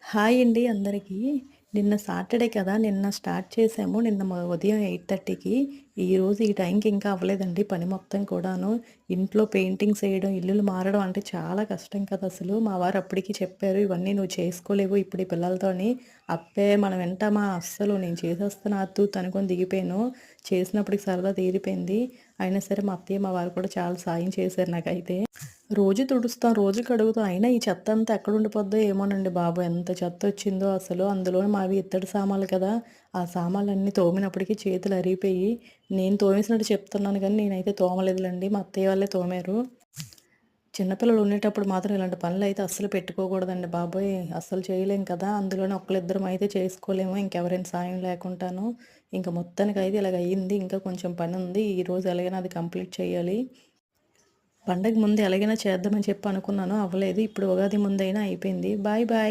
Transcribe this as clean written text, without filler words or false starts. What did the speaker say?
Hi అండి అందరికీ. నిన్న సాటర్‌డే కదా! నిన్న స్టార్ట్ చేసాము. నిన్న ఉదయం 8:30కి. ఈరోజు ఈ టైంకి ఇంకా అవ్వలేదండి పని మొత్తం కూడాను. ఇంట్లో పెయింటింగ్స్ ఎయడం, ఇల్లులు మారడం అంటే చాలా కష్టం కదా అసలు. మా వారు అప్పటికి చెప్పారు, "ఇవన్నీ నువ్వు చేసుకోలేవు ఇప్పుడు ఈ పిల్లలతోని." అబ్బే! మనం వింటామా అస్సలు. నేను చేసేస్తాను అత్తు అనుకోని దిగిపోయాను. చేసినప్పటికి సరదా తీరిపోయింది. అయినా సరే మా అత్తయ్య, మా వారు కూడా చాలా సాయం చేశారు నాకైతే. రోజు తుడుస్తాం, రోజు కడుగుతాం. అయినా ఈ చెత్తంతా ఎక్కడుండిపోద్దో ఏమోనండి బాబు! ఎంత చెత్తొచ్చిందో అసలు. అందులోను మావి ఇత్తడి సామాన్లు కదా! ఆ సామాన్లన్నీ తోమినప్పటికి చేతులు అరిగిపోయి, నేను తోమేసినట్టు చెప్తున్నాను గానీ, నేనైతే తోమలేదులెండి. మా అత్తయ్య వాళ్ళే తోమారు. చిన్న పిల్లలు ఉండేటప్పుడు మాత్రం ఇలాంటి పనులైతే అస్సలు పెట్టుకోకూడదండి బాబోయ్! అస్సలు చేయలేం కదా! అందులోను ఒక్కళ్ళిద్దరం అయితే చేసుకోలేము. ఇంకెవరైనా సాయం లేకుంటాను. ఇంక మొత్తానికైతే ఇలాగయ్యింది. ఇంకా కొంచెం పనుంది. ఈరోజు ఎలాగైనా అది కంప్లీట్ చేయాలి. పండగ ముందు ఎలాగైనా చేద్దామని చెప్పి అనుకున్నాను. అవ్వలేదు. ఇప్పుడు ఉగాది ముందైనా అయిపోయింది. Bye bye.